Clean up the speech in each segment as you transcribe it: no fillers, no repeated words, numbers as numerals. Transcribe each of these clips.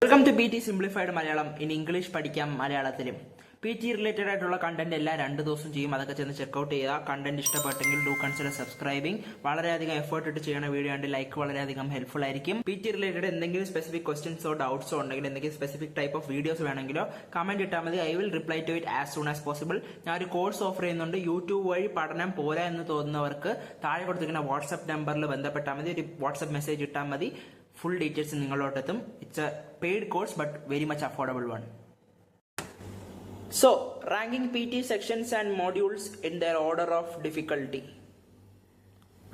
Welcome to PT simplified Malayalam. In English പഠിക്കാം മലയാളത്തിലും. PT related ആയിട്ടുള്ള കണ്ടന്റ് എല്ലാം 2 ദിവസം ചെയ്യും. അതൊക്കെ ചെന്ന് ചെക്കൗട്ട് ചെയ്യുക. കണ്ടന്റ് ഇഷ്ടപ്പെട്ടെങ്കിൽ ഡു കൺസിഡർ സബ്സ്ക്രൈബിങ്. വളരെയധികം എഫേർട്ട് ഇട്ട് ചെയ്യുന്ന വീഡിയോ ഉണ്ട്. ലൈക്ക് വളരെയധികം ഹെൽപ്ഫുൾ ആയിരിക്കും. PT റിലേറ്റഡ് എന്തെങ്കിലും സ്പെസിഫിക് ക്വസ്റ്റ്യൻസോ ഡൗട്ട്സോ ഉണ്ടെങ്കിൽ, എന്തെങ്കിലും സ്പെസിഫിക് ടൈപ്പ് ഓഫ് വീഡിയോസ് വേണമെങ്കിലോ കമന്റ് ഇട്ടാൽ മതി. I will reply to it as soon as possible. ഞാൻ ഒരു കോഴ്സ് ഓഫർ ചെയ്യുന്നുണ്ട്. യൂട്യൂബ് വഴി പഠനം പോരാ എന്ന് തോന്നുന്നവർക്ക് താഴെ കൊടുത്തിരിക്കുന്ന വാട്സ്ആപ്പ് നമ്പറിൽ ബന്ധപ്പെട്ടാൽ മതി. ഒരു വാട്സ്ആപ്പ് മെസ്സേജ് ഇട്ടാൽ മതി. Full details നിങ്ങളോട്ടെത്തും. It's a paid course but very much affordable one. So, ranking PT sections and modules in their order of difficulty.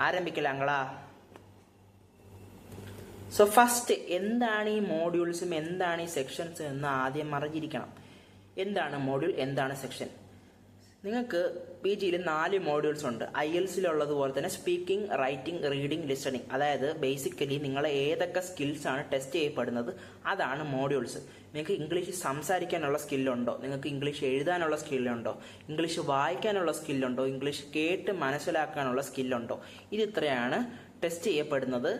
ആരംഭിക്കലാങ്ങളാ. സോ ഫസ്റ്റ്, എന്താണ് ഈ മോഡ്യൂൾസും എന്താണ് ഈ സെക്ഷൻസ് എന്ന് ആദ്യം അറിഞ്ഞിരിക്കണം. എന്താണ് മോഡ്യൂൾ, എന്താണ് സെക്ഷൻ? നിങ്ങൾക്ക് PGയിൽ 4 മോഡ്യൂൾസ് ഉണ്ട്. IELTSലുള്ളതുപോലെ തന്നെ സ്പീക്കിംഗ്, റൈറ്റിംഗ്, റീഡിംഗ്, ലിസണിംഗ്. അതായത് ബേസിക്കലി നിങ്ങളെ ഏതൊക്കെ സ്കിൽസ് ആണ് ടെസ്റ്റ് ചെയ്യപ്പെടുന്നത് അതാണ് മോഡ്യൂൾസ്. നിങ്ങൾക്ക് ഇംഗ്ലീഷ് സംസാരിക്കാനുള്ള സ്കില്ലുണ്ടോ, നിങ്ങൾക്ക് ഇംഗ്ലീഷ് എഴുതാനുള്ള സ്കില്ലുണ്ടോ, ഇംഗ്ലീഷ് വായിക്കാനുള്ള സ്കില്ലുണ്ടോ, ഇംഗ്ലീഷ് കേട്ട് മനസ്സിലാക്കാനുള്ള സ്കില്ലുണ്ടോ, ഇത് ഇത്രയാണ് ടെസ്റ്റ് ചെയ്യപ്പെടുന്നത്.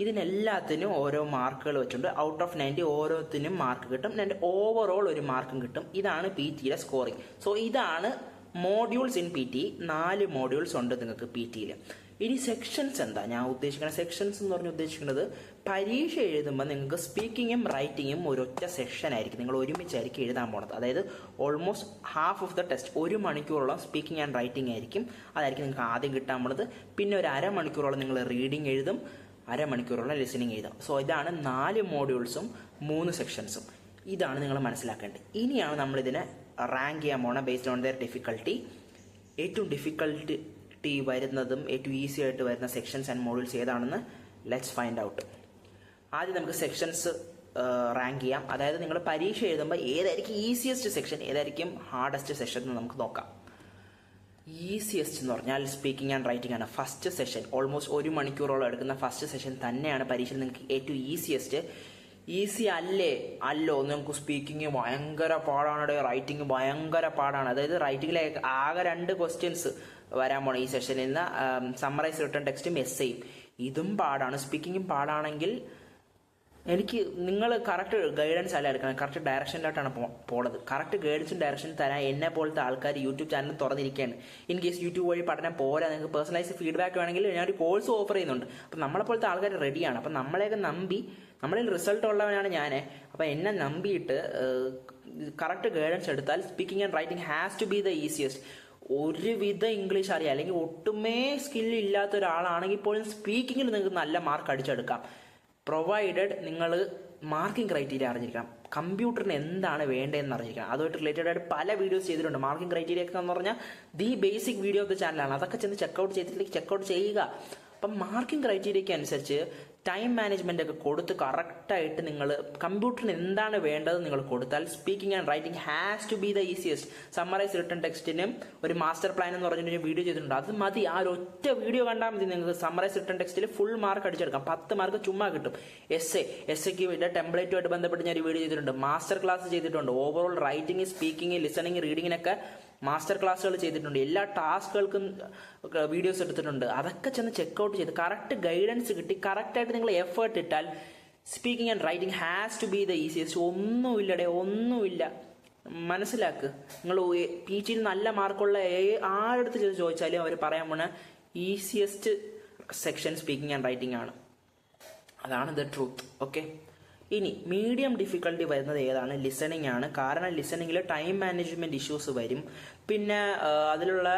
ഇതിനെല്ലാത്തിനും ഓരോ മാർക്കുകൾ വെച്ചിട്ടുണ്ട്. ഔട്ട് ഓഫ് 90 ഓരോത്തിനും മാർക്ക് കിട്ടും. ഓവറോൾ ഒരു മാർക്കും കിട്ടും. ഇതാണ് PTയിലെ സ്കോറിംഗ്. സോ ഇതാണ് മോഡ്യൂൾസ് ഇൻ PT. 4 മോഡ്യൂൾസ് ഉണ്ട് നിങ്ങൾക്ക് PTയിൽ. ഇനി സെക്ഷൻസ് എന്താ ഞാൻ ഉദ്ദേശിക്കുന്നത്? സെക്ഷൻസ് എന്ന് പറഞ്ഞ് ഉദ്ദേശിക്കുന്നത് പരീക്ഷ എഴുതുമ്പോൾ നിങ്ങൾക്ക് സ്പീക്കിങ്ങും റൈറ്റിങ്ങും ഒരൊറ്റ സെക്ഷൻ ആയിരിക്കും. നിങ്ങൾ ഒരുമിച്ചായിരിക്കും എഴുതാൻ പോണത്. അതായത് almost half of the test 1 മണിക്കൂറോളം സ്പീക്കിംഗ് ആൻഡ് റൈറ്റിംഗ് ആയിരിക്കും. അതായിരിക്കും നിങ്ങൾക്ക് ആദ്യം കിട്ടാൻ പോണത്. പിന്നെ ഒരു അരമണിക്കൂറോളം നിങ്ങൾ റീഡിംഗ് എഴുതും, അരമണിക്കൂറോളം ലിസണിങ് എഴുതാം. സോ ഇതാണ് 4 മോഡ്യൂൾസും 3 സെക്ഷൻസും. ഇതാണ് നിങ്ങൾ മനസ്സിലാക്കേണ്ടത്. ഇനിയാണ് നമ്മളിതിനെ റാങ്ക് ചെയ്യാൻ പോണ ബേസ്ഡ് ഓൺ ദർ ഡിഫിക്കൽട്ടി. ഏറ്റവും ഡിഫിക്കൽട്ടി വരുന്നതും ഏറ്റവും ഈസി ആയിട്ട് വരുന്ന സെക്ഷൻസ് ആൻഡ് മോഡ്യൂൾസ് ഏതാണെന്ന് ലെറ്റ്സ് ഫൈൻഡ് ഔട്ട്. ആദ്യം നമുക്ക് സെക്ഷൻസ് റാങ്ക് ചെയ്യാം. അതായത് നിങ്ങൾ പരീക്ഷ എഴുതുമ്പോൾ ഏതായിരിക്കും ഈസിയസ്റ്റ് സെക്ഷൻ, ഏതായിരിക്കും ഹാർഡസ്റ്റ് സെക്ഷൻ എന്ന് നമുക്ക് നോക്കാം. ഈസിയസ്റ്റ് എന്ന് പറഞ്ഞാൽ സ്പീക്കിംഗ് ആൻഡ് റൈറ്റിംഗ് ആണ്. ഫസ്റ്റ് സെഷൻ ഓൾമോസ്റ്റ് 1 മണിക്കൂറോളം എടുക്കുന്ന ഫസ്റ്റ് സെഷൻ തന്നെയാണ് പരീക്ഷയിൽ നിങ്ങൾക്ക് ഏറ്റവും ഈസിയസ്റ്റ്. ഈസി അല്ലോ നിങ്ങൾക്ക് സ്പീക്കിംഗ് ഭയങ്കര പാടാണ്, റൈറ്റിംഗ് ഭയങ്കര പാടാണ്. അതായത് റൈറ്റിംഗിലെ ആകെ 2 ക്വസ്റ്റ്യൻസ് വരാൻ പോണം ഈ സെഷനിൽ നിന്ന്. സമ്മറൈസ് റിട്ടേൺ ടെക്സ്റ്റും എസ്സേയും. ഇതും പാടാണ്. സ്പീക്കിങ്ങും പാടാണെങ്കിൽ നിങ്ങൾ കറക്റ്റ് ഗൈഡൻസ് അല്ല എടുക്കണം, കറക്റ്റ് ഡയറക്ഷനിലോട്ടാണ് പോണത്. കറക്റ്റ് ഗൈഡൻസും ഡയറക്ഷനും തരാൻ എന്നെ പോലത്തെ ആൾക്കാർ യൂട്യൂബ് ചാനൽ തുറന്നിരിക്കുകയാണ്. ഇൻ കേസ് യൂട്യൂബ് വഴി പഠനം പോരാ, നിങ്ങൾക്ക് പേഴ്സണലൈസ് ഫീഡ്ബാക്ക് വേണമെങ്കിൽ ഞാനൊരു കോഴ്സ് ഓഫർ ചെയ്യുന്നുണ്ട്. അപ്പം നമ്മളെ പോലത്തെ ആൾക്കാർ റെഡിയാണ്. അപ്പം നമ്മളെയൊക്കെ നമ്പി, നമ്മളിൽ റിസൾട്ട് ഉള്ളവനാണ് ഞാൻ. അപ്പം എന്നെ നമ്പിയിട്ട് കറക്റ്റ് ഗൈഡൻസ് എടുത്താൽ speaking and writing has to be the easiest. ഒരുവിധ ഇംഗ്ലീഷ് അറിയാം അല്ലെങ്കിൽ ഒട്ടുമേ സ്കില്ല് ഇല്ലാത്ത ഒരാളാണെങ്കിൽ പോലും സ്പീക്കിങ്ങിൽ നിങ്ങൾക്ക് നല്ല മാർക്ക് അടിച്ചെടുക്കാം. പ്രൊവൈഡഡ് നിങ്ങൾ മാർക്കിംഗ് ക്രൈറ്റീരിയ അറിഞ്ഞിരിക്കണം. കമ്പ്യൂട്ടറിന് എന്താണ് വേണ്ടതെന്ന് അറിഞ്ഞിരിക്കണം. അതുമായിട്ട് റിലേറ്റഡ് ആയിട്ട് പല വീഡിയോസ് ചെയ്തിട്ടുണ്ട്. മാർക്കിംഗ് ക്രൈറ്റീരിയ ഒക്കെ എന്ന് പറഞ്ഞാൽ the basic video of the ചാനലാണ്. അതൊക്കെ ചെന്ന് ചെക്കൗട്ട് ചെയ്തിട്ടില്ലെങ്കിൽ ചെക്കൗട്ട് ചെയ്യുക. അപ്പം മാർക്കിംഗ് ക്രൈറ്റീരിയയ്ക്ക് അനുസരിച്ച് ടൈം മാനേജ്മെന്റ് ഒക്കെ കൊടുത്ത് കറക്റ്റായിട്ട് നിങ്ങൾ കമ്പ്യൂട്ടറിന് എന്താണ് വേണ്ടത് നിങ്ങൾ കൊടുത്താൽ speaking and writing has to be the easiest. Summarise written ടെക്സ്റ്റിനും ഒരു മാസ്റ്റർ പ്ലാൻ എന്ന് പറഞ്ഞൊരു വീഡിയോ ചെയ്തിട്ടുണ്ട്. അത് മതി. ആ ഒരൊറ്റ വീഡിയോ കണ്ടാൽ മതി നിങ്ങൾക്ക് സമ്മറൈസ് റിട്ടേൺ ടെക്സ്റ്റിൽ ഫുൾ മാർക്ക് അടിച്ചെടുക്കാം. 10 മാർക്ക് ചുമ്മാ കിട്ടും. എസ്സേക്ക് ഇതിന്റെ ടെംപ്ലേറ്റുമായിട്ട് ബന്ധപ്പെട്ട് ഞാൻ ഒരു വീഡിയോ ചെയ്തിട്ടുണ്ട്. മാസ്റ്റർ ക്ലാസ് ചെയ്തിട്ടുണ്ട്. ഓവറോൾ റൈറ്റിംഗ്, സ്പീക്കിംഗ്, ലിസണിംഗ്, റീഡിങ്ങിനൊക്കെ മാസ്റ്റർ ക്ലാസ്സുകൾ ചെയ്തിട്ടുണ്ട്. എല്ലാ ടാസ്കുകൾക്കും വീഡിയോസ് എടുത്തിട്ടുണ്ട്. അതൊക്കെ ചെന്ന് ചെക്കൗട്ട് ചെയ്ത് കറക്റ്റ് ഗൈഡൻസ് കിട്ടി കറക്റ്റായിട്ട് നിങ്ങൾ എഫേർട്ട് ഇട്ടാൽ speaking and writing has to be the easiest. ഒന്നുമില്ല. മനസ്സിലാക്ക്. നിങ്ങൾ PGയിൽ നല്ല മാർക്കുള്ള ആരെടുത്ത് ചെയ്ത് ചോദിച്ചാലും അവർ പറയാൻ പോണ easiest section speaking and writing ആണ്. അതാണ് ദ ട്രൂത്ത്. ഓക്കെ. ഇനി മീഡിയം ഡിഫിക്കൽട്ടി വരുന്നത് ഏതാണ്? ലിസണിങ് ആണ്. കാരണം ലിസണിങ്ങിൽ ടൈം മാനേജ്മെന്റ് ഇഷ്യൂസ് വരും. പിന്നെ അതിലുള്ള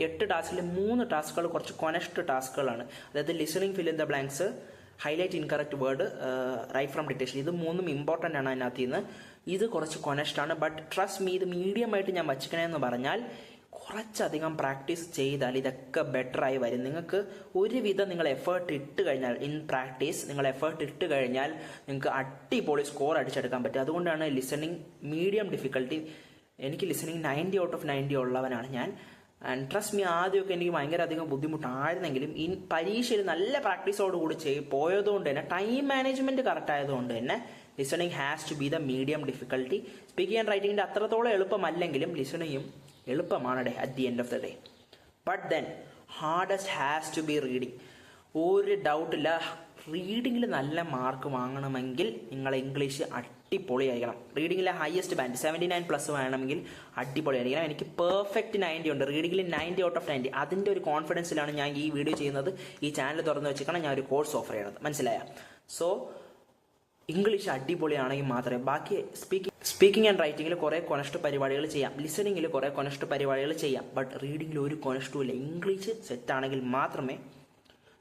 8 ടാസ്കിൽ 3 ടാസ്കുകൾ കുറച്ച് കൊനസ്റ്റ് ടാസ്കുകളാണ്. അതായത് listening, fill in the blanks, highlight incorrect word, write from dictation. ഇത് 3 ഇമ്പോർട്ടൻ്റ് ആണ് അതിനകത്ത് നിന്ന്. ഇത് കുറച്ച് കൊനസ്റ്റ് ആണ്. ബട്ട് ട്രസ്റ്റ് മീ, ഇത് മീഡിയം ആയിട്ട് ഞാൻ വച്ചിക്കണേന്ന് പറഞ്ഞാൽ കുറച്ചധികം പ്രാക്ടീസ് ചെയ്താൽ ഇതൊക്കെ ബെറ്റർ ആയി വരും. നിങ്ങൾക്ക് ഒരുവിധം നിങ്ങൾ എഫേർട്ട് ഇട്ട് കഴിഞ്ഞാൽ, ഇൻ പ്രാക്ടീസ് നിങ്ങൾ എഫേർട്ട് ഇട്ട് കഴിഞ്ഞാൽ നിങ്ങൾക്ക് അടിപൊളി സ്കോർ അടിച്ചെടുക്കാൻ പറ്റും. അതുകൊണ്ടാണ് ലിസണിങ് മീഡിയം ഡിഫിക്കൽട്ടി. എനിക്ക് ലിസണിങ് 90 ഔട്ട് ഓഫ് 90 ഉള്ളവനാണ് ഞാൻ. ആൻഡ് ട്രസ്റ്റ് മീ, ആദ്യമൊക്കെ എനിക്ക് ഭയങ്കര അധികം ബുദ്ധിമുട്ടായിരുന്നെങ്കിലും പരീക്ഷയിൽ നല്ല പ്രാക്ടീസോടുകൂടി പോയതുകൊണ്ട് തന്നെ ടൈം മാനേജ്മെന്റ് കറക്റ്റ് ആയതുകൊണ്ട് തന്നെ listening has to be the medium difficulty. Speaking and റൈറ്റിംഗിന്റെ അത്രത്തോളം എളുപ്പമല്ലെങ്കിലും ലിസണിങ്ങും എളുപ്പമാണ് at the end of the day. But then hardest has to be reading. ഒരു ഡൗട്ടില്ല, റീഡിങ്ങിൽ നല്ല മാർക്ക് വാങ്ങണമെങ്കിൽ നിങ്ങൾ ഇംഗ്ലീഷ് അടിപൊളിയായിരിക്കണം. റീഡിങ്ങിലെ ഹയസ്റ്റ് ബാൻഡ് 79+ വേണമെങ്കിൽ അടിപൊളിയായിരിക്കണം. എനിക്ക് പെർഫെക്റ്റ് 90 ഉണ്ട്. റീഡിങ്ങിൽ 90 ഔട്ട് ഓഫ് 90. അതിൻ്റെ ഒരു കോൺഫിഡൻസിലാണ് ഞാൻ ഈ വീഡിയോ ചെയ്യുന്നത്. ഈ ചാനൽ തുറന്ന് വെച്ചിട്ടാണ് ഞാൻ ഒരു കോഴ്സ് ഓഫർ ചെയ്യുന്നത്. മനസ്സിലായ? സോ ഇംഗ്ലീഷ് അടിപൊളിയാണെങ്കിൽ മാത്രമേ ബാക്കി സ്പീക്കിംഗ് ആൻഡ് റൈറ്റിങ്ങിൽ കുറേ കൊനസ്റ്റ് പരിപാടികൾ ചെയ്യാം, ലിസണിങ്ങിൽ കുറേ കൊനസ്റ്റ് പരിപാടികൾ ചെയ്യാം. ബട്ട് റീഡിങ്ങിൽ ഒരു കൊനസ്റ്റും ഇല്ല. ഇംഗ്ലീഷ് സെറ്റാണെങ്കിൽ മാത്രമേ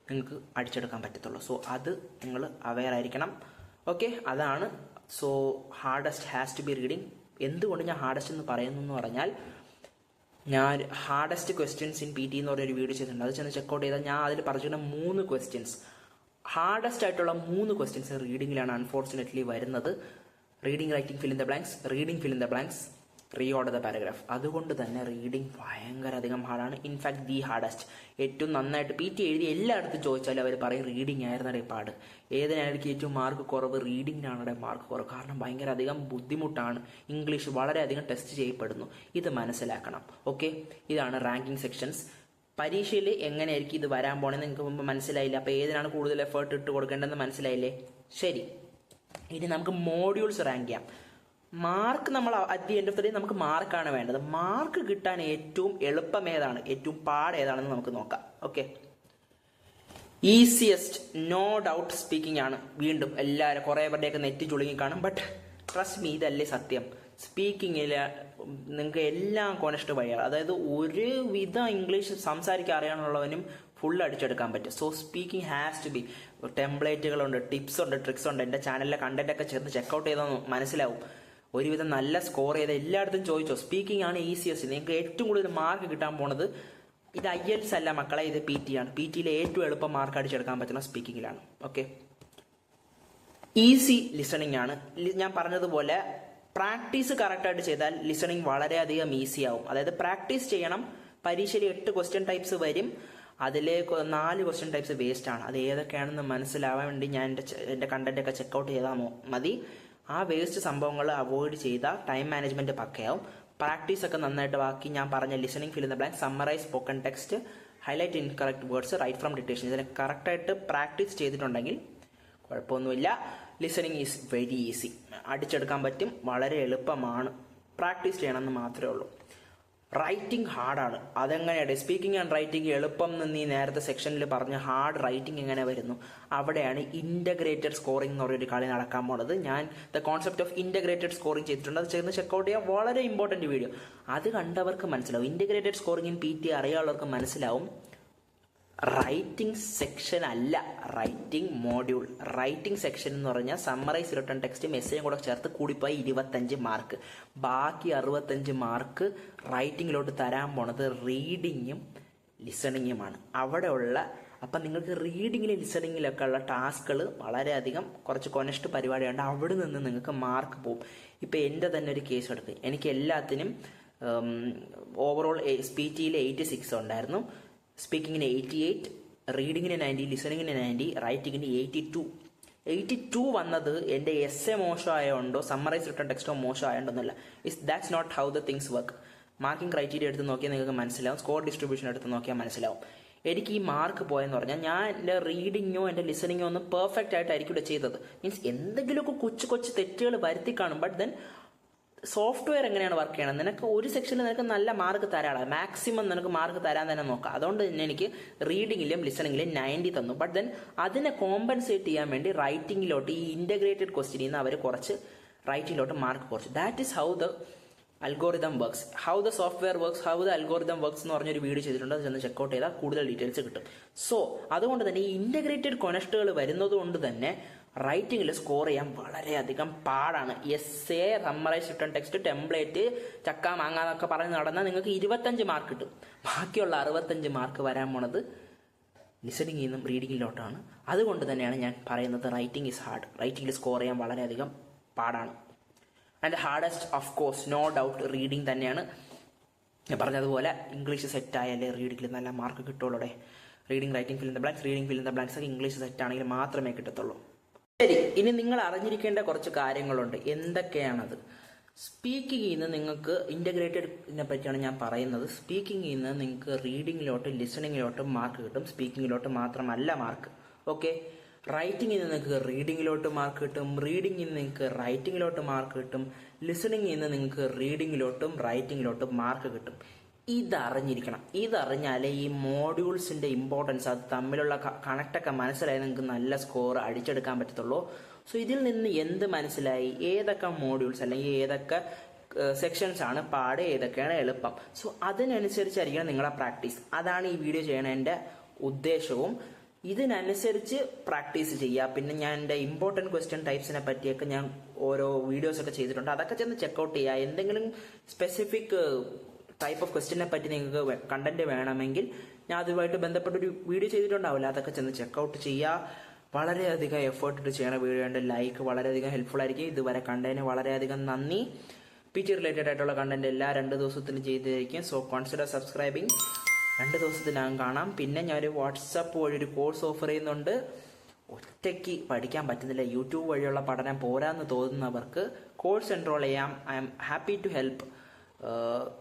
നിങ്ങൾക്ക് അടിച്ചെടുക്കാൻ പറ്റത്തുള്ളൂ. സോ അത് നിങ്ങൾ അവെയർ ആയിരിക്കണം. ഓക്കെ, അതാണ്. So hardest has to be reading. എന്തുകൊണ്ട് ഞാൻ ഹാർഡസ്റ്റ് എന്ന് പറയുന്നു എന്ന് പറഞ്ഞാൽ, ഞാൻ ഹാർഡസ്റ്റ് ക്വസ്റ്റ്യൻസ് ഇൻ PT എന്ന് പറഞ്ഞൊരു വീഡിയോ ചെയ്തിട്ടുണ്ട്. അത് ചെന്ന് ചെക്കൗട്ട് ചെയ്താൽ ഞാൻ അതിൽ പറഞ്ഞിരുന്ന 3 ക്വസ്റ്റ്യൻസ്, ഹാർഡസ്റ്റ് ആയിട്ടുള്ള 3 ക്വസ്റ്റ്യൻസ് റീഡിങ്ങിലാണ് അൺഫോർച്ചുനേറ്റ്ലി വരുന്നത്. Reading, writing, fill in the blanks, reading, fill in the blanks, reorder the paragraph. അതുകൊണ്ട് തന്നെ റീഡിങ് ഭയങ്കര അധികം ഹാർഡാണ്. In fact the hardest. ഏറ്റവും നന്നായിട്ട് PT എഴുതി എല്ലായിടത്തും ചോദിച്ചാലും അവർ പറയും റീഡിങ് ആയിരുന്നടേ പാട്. ഏതിനായിരിക്കും ഏറ്റവും മാർക്ക് കുറവ്? റീഡിങ്ങിനാണ് മാർക്ക് കുറവ്. കാരണം ഭയങ്കര അധികം ബുദ്ധിമുട്ടാണ്. ഇംഗ്ലീഷ് വളരെയധികം ടെസ്റ്റ് ചെയ്യപ്പെടുന്നു. ഇത് മനസ്സിലാക്കണം. ഓക്കെ, ഇതാണ് റാങ്കിങ് സെക്ഷൻസ്. പരീക്ഷയിൽ എങ്ങനെയായിരിക്കും ഇത് വരാൻ പോണെന്ന് നിങ്ങൾക്ക് മുമ്പ് മനസ്സിലായില്ല. അപ്പോൾ ഏതിനാണ് കൂടുതൽ എഫേർട്ട് ഇട്ട് കൊടുക്കേണ്ടതെന്ന് മനസ്സിലായില്ലേ? ശരി, ഇനി നമുക്ക് മോഡ്യൂൾസ് റാങ്ക് ചെയ്യാം. മാർക്ക് നമ്മൾ at the end of the day നമുക്ക് മാർക്കാണ് വേണ്ടത്. മാർക്ക് കിട്ടാൻ ഏറ്റവും എളുപ്പം ഏതാണ്, ഏറ്റവും പാട് ഏതാണെന്ന് നമുക്ക് നോക്കാം. Okay, easiest no doubt speaking ആണ്. വീണ്ടും എല്ലാവരും കുറേ പേരുടെയൊക്കെ നെറ്റ് ചുളുങ്ങി കാണും. ബട്ട് ട്രസ്റ്റ് മീ, ഇതല്ലേ സത്യം. സ്പീക്കിങ്ങിൽ നിങ്ങൾക്ക് എല്ലാം കോണസ്റ്റ് വഴിയാണ്. അതായത് ഒരുവിധം ഇംഗ്ലീഷ് സംസാരിക്കാൻ അറിയാനുള്ളവനും ഫുൾ അടിച്ചെടുക്കാൻ പറ്റും. So speaking has to be. ടെംപ്ലേറ്റുകളുണ്ട്, ടിപ്സ് ഉണ്ട്, ട്രിക്സ് ഉണ്ട്. എൻ്റെ ചാനലിലെ കണ്ടന്റൊക്കെ ചേർന്ന് ചെക്കൗട്ട് ചെയ്താൽ മനസ്സിലാവും. ഒരുവിധം നല്ല സ്കോർ ചെയ്ത് എല്ലായിടത്തും ചോദിച്ചോ. സ്പീക്കിംഗ് ആണ് ഈസിയസ്റ്റ്. നിങ്ങൾക്ക് ഏറ്റവും കൂടുതൽ മാർക്ക് കിട്ടാൻ പോണത് ഇത് IELTS അല്ല മക്കളെ, ഇത് PT ആണ്. PT-യിൽ ഏറ്റവും എളുപ്പം മാർക്ക് അടിച്ചെടുക്കാൻ പറ്റുന്ന സ്പീക്കിങ്ങിലാണ്. ഓക്കെ, ഈസി ലിസണിങ് ആണ്. ഞാൻ പറഞ്ഞതുപോലെ പ്രാക്ടീസ് കറക്റ്റായിട്ട് ചെയ്താൽ ലിസണിങ് വളരെയധികം ഈസി ആവും. അതായത് പ്രാക്ടീസ് ചെയ്യണം. പരീക്ഷയിൽ 8 ക്വസ്റ്റ്യൻ ടൈപ്സ് വരും. അതിലെ 4 ക്വസ്റ്റ്യൻ ടൈപ്സ് വേസ്റ്റ് ആണ്. അത് ഏതൊക്കെയാണെന്ന് മനസ്സിലാവാൻ വേണ്ടി ഞാൻ എൻ്റെ കണ്ടന്റൊക്കെ ചെക്കൗട്ട് ചെയ്താൽ മതി. ആ വേസ്റ്റ് സംഭവങ്ങൾ അവോയ്ഡ് ചെയ്താൽ ടൈം മാനേജ്മെന്റ് പക്കയാവും. പ്രാക്ടീസ് ഒക്കെ നന്നായിട്ട് ബാക്കി ഞാൻ പറഞ്ഞ listening, fill in the blank, summarise, spoken text, highlight incorrect words, write from dictation, ഇതിനെ കറക്റ്റായിട്ട് പ്രാക്ടീസ് ചെയ്തിട്ടുണ്ടെങ്കിൽ കുഴപ്പമൊന്നുമില്ല. Listening is very easy. അടിച്ചെടുക്കാൻ പറ്റും, വളരെ എളുപ്പമാണ്. പ്രാക്ടീസ് ചെയ്യണമെന്ന് മാത്രമേ ഉള്ളൂ. റൈറ്റിംഗ് ഹാർഡാണ്. അതെങ്ങനെയാണ് സ്പീക്കിംഗ് ആൻഡ് റൈറ്റിംഗ് എളുപ്പം എന്ന് നീ നേരത്തെ സെക്ഷനിൽ പറഞ്ഞ ഹാർഡ് റൈറ്റിംഗ് എങ്ങനെ വരുന്നു? അവിടെയാണ് ഇൻ്റഗ്രേറ്റഡ് സ്കോറിംഗ് എന്ന് പറയുന്നൊരു കളി നടക്കാൻ പോണത്. ഞാൻ the concept of integrated scoring ചെയ്തിട്ടുണ്ട്. അത് ചേർന്ന് ചെക്കൗട്ട് ചെയ്യാൻ വളരെ ഇമ്പോർട്ടൻറ്റ് വീഡിയോ. അത് കണ്ടവർക്ക് മനസ്സിലാവും. ഇൻ്റഗ്രേറ്റഡ് സ്കോറിംഗ് ഇൻ PT അറിയാനുള്ളവർക്ക് മനസ്സിലാവും. റൈറ്റിംഗ് സെക്ഷൻ അല്ല, റൈറ്റിംഗ് മോഡ്യൂൾ. റൈറ്റിംഗ് സെക്ഷൻ എന്ന് പറഞ്ഞാൽ സമ്മറൈസ്, റിട്ടൺ ടെക്സ്റ്റും എസ്സേയും കൂടെ ചേർത്ത് കൂടിപ്പോയി 25 മാർക്ക്. ബാക്കി 65 മാർക്ക് റൈറ്റിങ്ങിലോട്ട് തരാൻ പോണത് റീഡിങ്ങും ലിസണിങ്ങുമാണ്. അവിടെയുള്ള അപ്പം നിങ്ങൾക്ക് റീഡിങ്ങിലും ലിസണിങ്ങിലൊക്കെ ഉള്ള ടാസ്കുകൾ വളരെയധികം കുറച്ച് കൊനസ്റ്റ് പരിപാടിയുണ്ട്. അവിടെ നിന്ന് നിങ്ങൾക്ക് മാർക്ക് പോകും. ഇപ്പം എൻ്റെ തന്നെ ഒരു കേസ് എടുത്ത് എനിക്ക് എല്ലാത്തിനും ഓവറോൾ PT-യിൽ 86 ഉണ്ടായിരുന്നു. സ്പീക്കിങ്ങിന് 88, റീഡിങ്ങിന് 90, ലിസണിങ്ങിന് 90, റൈറ്റിങ്ങിന് 82 വന്നത് എൻ്റെ എസ്സേ മോശമായോണ്ടോ സമ്മറൈസ് റിട്ടൺ ടെക്സ്റ്റോ മോശമായോണ്ടൊന്നുമല്ല. That's not how the things work. Marking criteria എടുത്ത് നോക്കിയാൽ നിങ്ങൾക്ക് മനസ്സിലാവും. സ്കോർ ഡിസ്ട്രിബ്യൂഷൻ എടുത്ത് നോക്കിയാൽ മനസ്സിലാവും. എനിക്ക് ഈ മാർക്ക് പോയെന്ന് പറഞ്ഞാൽ ഞാൻ എൻ്റെ റീഡിങ്ങോ എൻ്റെ ലിസണിങ്ങോ ഒന്നും പെർഫെക്റ്റ് ആയിട്ടായിരിക്കും ഇവിടെ ചെയ്തത്. മീൻസ് എന്തെങ്കിലുമൊക്കെ കൊച്ചു തെറ്റുകൾ വരുത്തി കാണും. ബട്ട് ദെൻ സോഫ്റ്റ്വെയർ എങ്ങനെയാണ് വർക്ക് ചെയ്യണം? നിനക്ക് ഒരു സെക്ഷനിൽ നിനക്ക് നല്ല മാർക്ക് തരാടാ, മാക്സിമം നിനക്ക് മാർക്ക് തരാൻ തന്നെ നോക്കാം. അതുകൊണ്ട് തന്നെ എനിക്ക് റീഡിങ്ങിലും ലിസണിങ്ങിലും 90 തന്നു. ബട്ട് ദെൻ അതിനെ കോമ്പൻസേറ്റ് ചെയ്യാൻ വേണ്ടി റൈറ്റിങ്ങിലോട്ട് ഈ ഇൻ്റഗ്രേറ്റഡ് ക്വസ്റ്റ്യനിൽ നിന്ന് അവർ കുറച്ച് റൈറ്റിങ്ങിലോട്ട് മാർക്ക് കുറച്ചു. That is how the algorithm works, how the software works, how the algorithm works എന്ന് പറഞ്ഞൊരു വീഡിയോ ചെയ്തിട്ടുണ്ട്. അത് ചെന്ന് ചെക്കൗട്ട് ചെയ്താൽ കൂടുതൽ ഡീറ്റെയിൽസ് കിട്ടും. സോ അതുകൊണ്ട് തന്നെ ഈ ഇൻ്റഗ്രേറ്റഡ് കൊനസ്റ്റുകൾ വരുന്നത് കൊണ്ട് തന്നെ റൈറ്റിങ്ങിൽ സ്കോർ ചെയ്യാൻ വളരെയധികം പാടാണ്. Essay, summarise, written text, template, ചക്ക മാങ്ങ എന്നൊക്കെ പറഞ്ഞ് നടന്നാൽ നിങ്ങൾക്ക് 25 മാർക്ക് കിട്ടും. ബാക്കിയുള്ള 65 മാർക്ക് വരാൻ പോണത് ലിസണിങ്ങിൽ നിന്നും റീഡിങ്ങിലോട്ടാണ്. അതുകൊണ്ട് തന്നെയാണ് ഞാൻ പറയുന്നത് റൈറ്റിംഗ് ഈസ് ഹാർഡ്. റൈറ്റിങ്ങിൽ സ്കോർ ചെയ്യാൻ വളരെയധികം പാടാണ്. And hardest of course no doubt reading തന്നെയാണ്. ഞാൻ പറഞ്ഞതുപോലെ ഇംഗ്ലീഷ് സെറ്റായാലേ റീഡിങ്ങിൽ നല്ല മാർക്ക് കിട്ടുള്ളൂ. Reading, writing, fill in the blanks, reading, fill in the blanks ഒക്കെ ഇംഗ്ലീഷ് സെറ്റാണെങ്കിൽ മാത്രമേ കിട്ടത്തുള്ളൂ. ശരി, ഇനി നിങ്ങൾ അറിഞ്ഞിരിക്കേണ്ട കുറച്ച് കാര്യങ്ങളുണ്ട്. എന്തൊക്കെയാണത്? സ്പീക്കിങ്ങിൽ നിന്ന് നിങ്ങൾക്ക് ഇൻ്റഗ്രേറ്റഡിനെ പറ്റിയാണ് ഞാൻ പറയുന്നത്. സ്പീക്കിങ്ങിൽ നിന്ന് നിങ്ങൾക്ക് റീഡിങ്ങിലോട്ട് ലിസണിങ്ങിലോട്ട് മാർക്ക് കിട്ടും. സ്പീക്കിങ്ങിലോട്ട് മാത്രമല്ല മാർക്ക്. ഓക്കെ, റൈറ്റിങ്ങിൽ നിന്ന് നിങ്ങൾക്ക് റീഡിങ്ങിലോട്ട് മാർക്ക് കിട്ടും, റീഡിങ്ങിൽ നിന്ന് നിങ്ങൾക്ക് റൈറ്റിങ്ങിലോട്ട് മാർക്ക് കിട്ടും, ലിസണിങ്ങിൽ നിന്ന് നിങ്ങൾക്ക് റീഡിങ്ങിലോട്ടും റൈറ്റിങ്ങിലോട്ടും മാർക്ക് കിട്ടും. ഇതറിഞ്ഞിരിക്കണം. ഇതറിഞ്ഞാലേ ഈ മോഡ്യൂൾസിന്റെ ഇമ്പോർട്ടൻസ്, അത് തമ്മിലുള്ള കണക്റ്റൊക്കെ മനസ്സിലായി നിങ്ങൾക്ക് നല്ല സ്കോർ അടിച്ചെടുക്കാൻ പറ്റത്തുള്ളൂ. സോ ഇതിൽ നിന്ന് എന്ത് മനസ്സിലായി, ഏതൊക്കെ മോഡ്യൂൾസ് അല്ലെങ്കിൽ ഏതൊക്കെ സെക്ഷൻസ് ആണ് പാട്, ഏതൊക്കെയാണ് എളുപ്പം. സോ അതിനനുസരിച്ചായിരിക്കണം നിങ്ങളുടെ പ്രാക്ടീസ്. അതാണ് ഈ വീഡിയോ ചെയ്യണതിൻ്റെ ഉദ്ദേശവും. ഇതിനനുസരിച്ച് പ്രാക്ടീസ് ചെയ്യുക. പിന്നെ ഞാൻ എൻ്റെ ഇമ്പോർട്ടൻറ്റ് ക്വസ്റ്റ്യൻ ടൈപ്സിനെ പറ്റിയൊക്കെ ഞാൻ ഓരോ വീഡിയോസ് ഒക്കെ ചെയ്തിട്ടുണ്ട്. അതൊക്കെ ചെന്ന് ചെക്കൗട്ട് ചെയ്യുക. എന്തെങ്കിലും സ്പെസിഫിക് ടൈപ്പ് ഓഫ് ക്വസ്റ്റ്യനെ പറ്റി നിങ്ങൾക്ക് കണ്ടന്റ് വേണമെങ്കിൽ ഞാൻ അതുമായിട്ട് ബന്ധപ്പെട്ടൊരു വീഡിയോ ചെയ്തിട്ടുണ്ടാവില്ല, അതൊക്കെ ചെന്ന് ചെക്കൗട്ട് ചെയ്യുക. വളരെയധികം എഫേർട്ട് ഇട്ട് ചെയ്യണ വീഡിയോ ഉണ്ട്. ലൈക്ക് വളരെയധികം ഹെൽപ്ഫുൾ ആയിരിക്കും. ഇതുവരെ കണ്ടതിന് വളരെയധികം നന്ദി. PG റിലേറ്റഡ് ആയിട്ടുള്ള കണ്ടന്റ് എല്ലാ 2 ദിവസത്തിനും ചെയ്തിരിക്കും. So കോൺസിഡർ subscribing. 2 ദിവസത്തിനകം കാണാം. പിന്നെ ഞാൻ ഒരു വാട്സപ്പ് വഴി ഒരു കോഴ്സ് ഓഫർ ചെയ്യുന്നുണ്ട്. ഒറ്റയ്ക്ക് പഠിക്കാൻ പറ്റുന്നില്ല, യൂട്യൂബ് വഴിയുള്ള പഠനം പോരാന്ന് തോന്നുന്നവർക്ക് കോഴ്സ് എൻറോൾ ചെയ്യാം. I'm happy to help.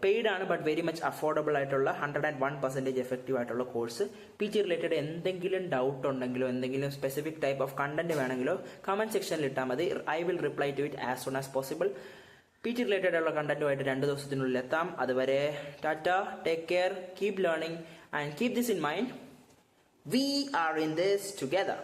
Paid ആണ്, ബട്ട് വെരി മച്ച് അഫോർഡബിൾ ആയിട്ടുള്ള 101% എഫക്റ്റീവ് ആയിട്ടുള്ള കോഴ്സ്. PG റിലേറ്റഡ് എന്തെങ്കിലും ഡൗട്ട് ഉണ്ടെങ്കിലോ എന്തെങ്കിലും സ്പെസിഫിക് ടൈപ്പ് ഓഫ് കണ്ടന്റ് വേണമെങ്കിലോ കമന്റ് സെക്ഷനിൽ ഇട്ടാൽ മതി. I will reply to it as soon as possible. PG related ആയിട്ടുള്ള കണ്ടന്റുമായിട്ട് 2 ദിവസത്തിനുള്ളിൽ എത്താം. അതുവരെ tata, take care, keep learning and keep this in mind. We are in this together.